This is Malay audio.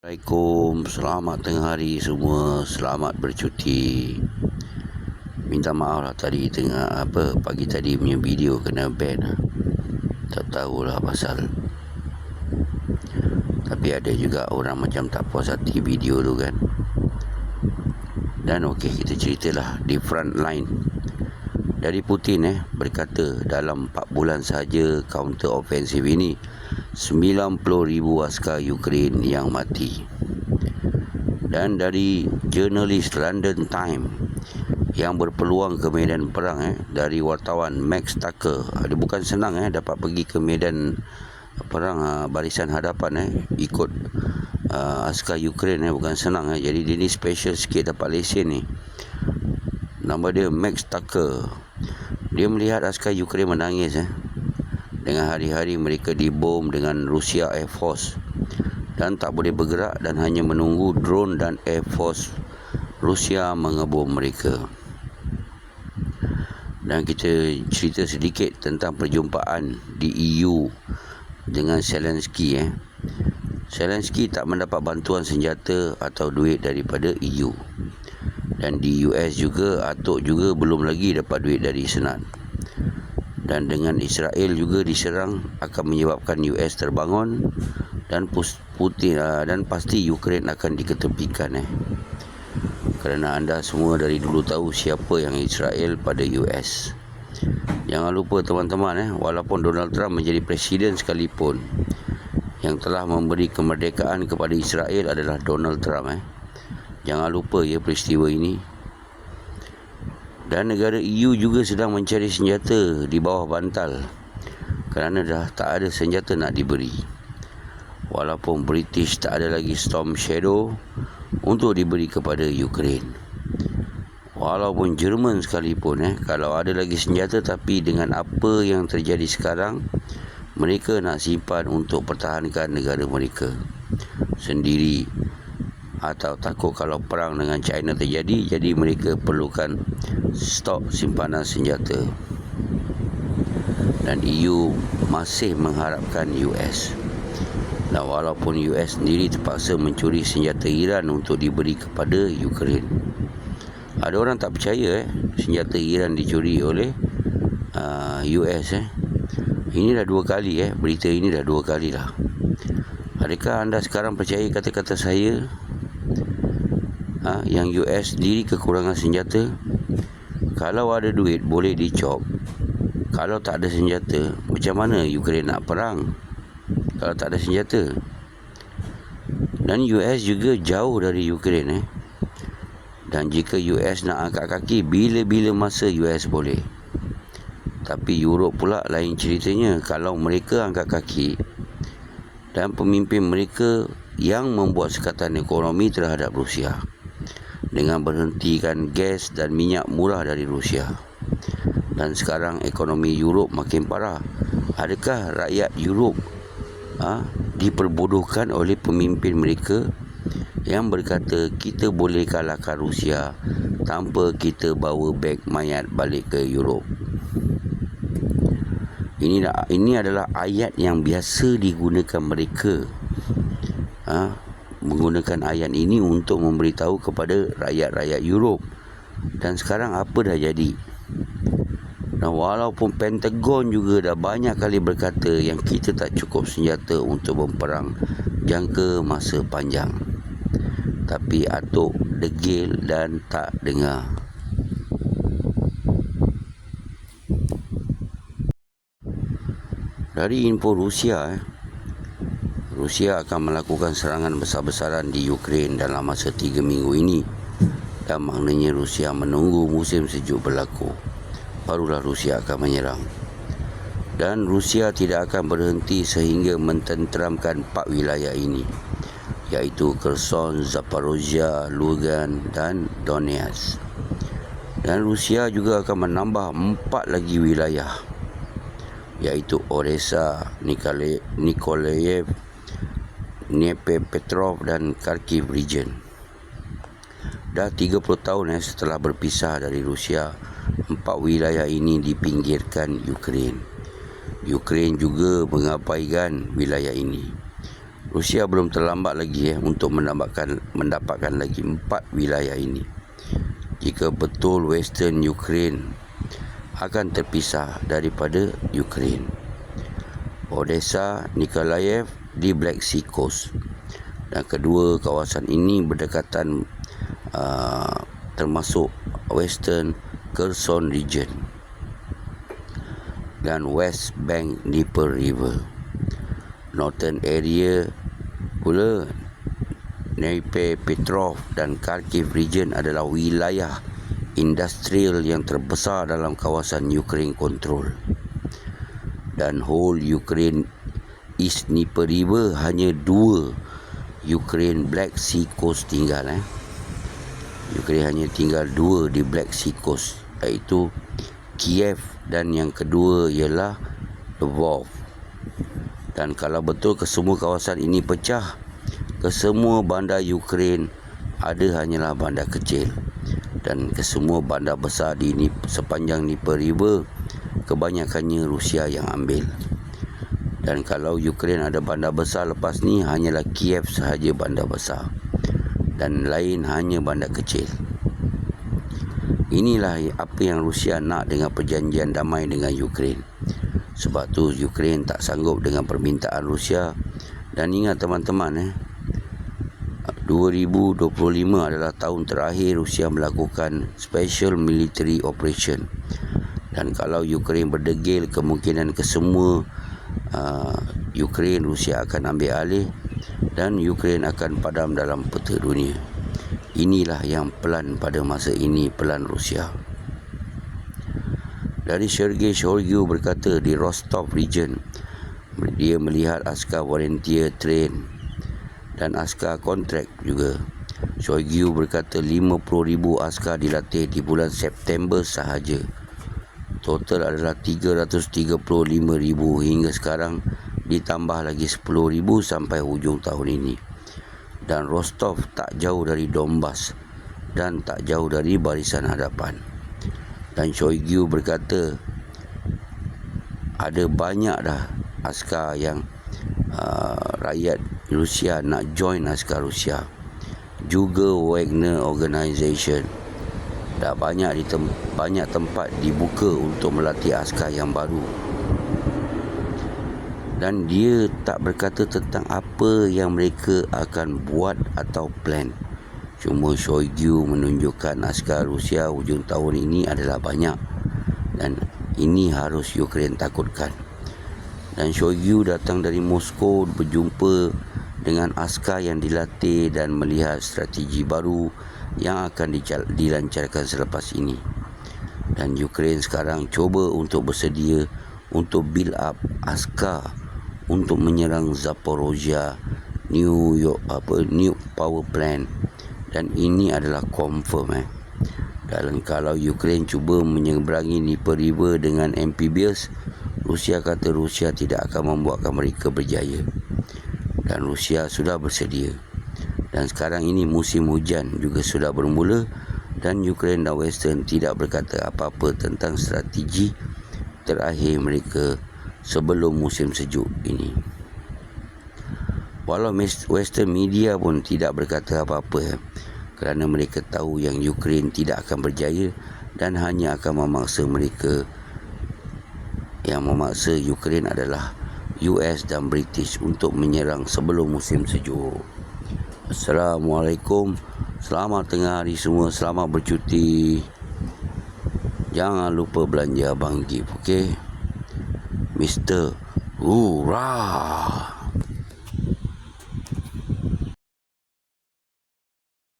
Assalamualaikum, selamat tengah hari semua, selamat bercuti. Minta maaf lah tadi pagi tadi punya video kena ban. Tak tahulah pasal. Tapi ada juga orang macam tak puas hati video tu kan. Dan okey, kita ceritalah di front line. Dari Putin berkata dalam 4 bulan sahaja counter offensive ini 90,000 askar Ukraine yang mati. Dan dari jurnalis London Times yang berpeluang ke medan perang dari wartawan Max Tucker. Dia bukan senang dapat pergi ke medan perang barisan hadapan ikut askar Ukraine bukan senang jadi dia ni special sikit dapat lesen ni. Nama dia Max Tucker. Dia melihat askar Ukraine menangis dengan hari-hari mereka dibom dengan Rusia Air Force dan tak boleh bergerak dan hanya menunggu drone dan Air Force Rusia mengebom mereka. Dan kita cerita sedikit tentang perjumpaan di EU dengan Zelensky. Zelensky tak mendapat bantuan senjata atau duit daripada EU. Dan di US juga, Atok juga belum lagi dapat duit dari Senat. Dan dengan Israel juga diserang akan menyebabkan US terbangun dan Putin dan pasti Ukraine akan diketepikan kerana anda semua dari dulu tahu siapa yang Israel pada US. Jangan lupa teman-teman walaupun Donald Trump menjadi presiden sekalipun, yang telah memberi kemerdekaan kepada Israel adalah Donald Trump. Jangan lupa peristiwa ini. Dan negara EU juga sedang mencari senjata di bawah bantal kerana dah tak ada senjata nak diberi. Walaupun British tak ada lagi Storm Shadow untuk diberi kepada Ukraine. Walaupun Jerman sekalipun kalau ada lagi senjata, tapi dengan apa yang terjadi sekarang, mereka nak simpan untuk pertahankan negara mereka sendiri, atau takut kalau perang dengan China terjadi, jadi mereka perlukan stok simpanan senjata. Dan EU masih mengharapkan US. Dan walaupun US sendiri terpaksa mencuri senjata Iran untuk diberi kepada Ukraine. Ada orang tak percaya senjata Iran dicuri oleh US. Ini dah 2 kali berita ini dah 2 kali lah. Adakah anda sekarang percaya kata-kata saya? Yang US sendiri kekurangan senjata. Kalau ada duit boleh dicop. Kalau tak ada senjata, macam mana Ukraine nak perang kalau tak ada senjata? Dan US juga jauh dari Ukraine Dan jika US nak angkat kaki, bila-bila masa US boleh. Tapi Europe pula lain ceritanya. Kalau mereka angkat kaki dan pemimpin mereka yang membuat sekatan ekonomi terhadap Rusia dengan berhentikan gas dan minyak murah dari Rusia. Dan sekarang ekonomi Europe makin parah. Adakah rakyat Europe diperbodohkan oleh pemimpin mereka yang berkata kita boleh kalahkan Rusia tanpa kita bawa beg mayat balik ke Europe? Ini adalah ayat yang biasa digunakan mereka. Menggunakan ayat ini untuk memberitahu kepada rakyat-rakyat Europe. Dan sekarang apa dah jadi? Dan walaupun Pentagon juga dah banyak kali berkata yang kita tak cukup senjata untuk berperang jangka masa panjang, tapi Atok degil dan tak dengar. Dari info Rusia, Rusia akan melakukan serangan besar-besaran di Ukraine dalam masa 3 minggu ini. Dan maknanya Rusia menunggu musim sejuk berlaku, barulah Rusia akan menyerang. Dan Rusia tidak akan berhenti sehingga mententeramkan 4 wilayah ini, iaitu Kherson, Zaporozhia, Lugan dan Donetsk. Dan Rusia juga akan menambah 4 lagi wilayah, iaitu Odessa, Nikolaev, Dnipropetrovsk dan Kharkiv region. Dah 30 tahun setelah berpisah dari Rusia, 4 wilayah ini dipinggirkan Ukraine. Ukraine juga mengabaikan wilayah ini. Rusia belum terlambat lagi untuk mendapatkan lagi 4 wilayah ini. Jika betul Western Ukraine akan terpisah daripada Ukraine. Odessa, Nikolaev di Black Sea Coast. Dan kedua kawasan ini berdekatan termasuk Western Kherson Region dan West Bank Dnieper River. Northern area pula Dnipropetrovsk dan Kharkiv region adalah wilayah industrial yang terbesar dalam kawasan Ukraine control. Dan whole Ukraine East Dnieper River hanya 2 Ukraine Black Sea Coast tinggal. Ukraine hanya tinggal 2 di Black Sea Coast, iaitu Kiev dan yang kedua ialah Lvov. Dan kalau betul kesemua kawasan ini pecah, kesemua bandar Ukraine ada hanyalah bandar kecil. Dan kesemua bandar besar di sepanjang Dnieper River kebanyakannya Rusia yang ambil. Dan kalau Ukraine ada bandar besar lepas ni, hanyalah Kiev sahaja bandar besar dan lain hanya bandar kecil. Inilah apa yang Rusia nak dengan perjanjian damai dengan Ukraine. Sebab tu Ukraine tak sanggup dengan permintaan Rusia. Dan ingat teman-teman, 2025 adalah tahun terakhir Rusia melakukan Special Military Operation. Dan kalau Ukraine berdegil, kemungkinan kesemua Ukraine Rusia akan ambil alih dan Ukraine akan padam dalam peta dunia. Inilah yang pelan pada masa ini, pelan Rusia. Dari Sergei Shoigu berkata di Rostov region, dia melihat askar volunteer train dan askar kontrak juga. Shoigu berkata 50,000 askar dilatih di bulan September sahaja. Total adalah 335,000 hingga sekarang, ditambah lagi 10,000 sampai hujung tahun ini. Dan Rostov tak jauh dari Donbas dan tak jauh dari barisan hadapan. Dan Shoigu berkata ada banyak dah askar yang rakyat Rusia nak join askar Rusia. Juga Wagner Organization dah banyak tempat dibuka untuk melatih askar yang baru. Dan dia tak berkata tentang apa yang mereka akan buat atau plan. Cuma Shoigu menunjukkan askar Rusia hujung tahun ini adalah banyak. Dan ini harus Ukraine takutkan. Dan Shoigu datang dari Moskow berjumpa dengan askar yang dilatih dan melihat strategi baru yang akan dilancarkan selepas ini. Dan Ukraine sekarang cuba untuk bersedia untuk build up askar untuk menyerang Zaporozhye Nuke power plant. Dan ini adalah confirm. Dan kalau Ukraine cuba menyeberangi Dnieper River dengan amphibious, Rusia kata Rusia tidak akan membuatkan mereka berjaya. Dan Rusia sudah bersedia. Dan sekarang ini musim hujan juga sudah bermula dan Ukraine dan Western tidak berkata apa-apa tentang strategi terakhir mereka sebelum musim sejuk ini. Walau Western media pun tidak berkata apa-apa kerana mereka tahu yang Ukraine tidak akan berjaya dan hanya akan memaksa mereka. Yang memaksa Ukraine adalah US dan British untuk menyerang sebelum musim sejuk. Assalamualaikum. Selamat tengah hari semua. Selamat bercuti. Jangan lupa belanja Abang Gift, okey? Mr. Hurrah.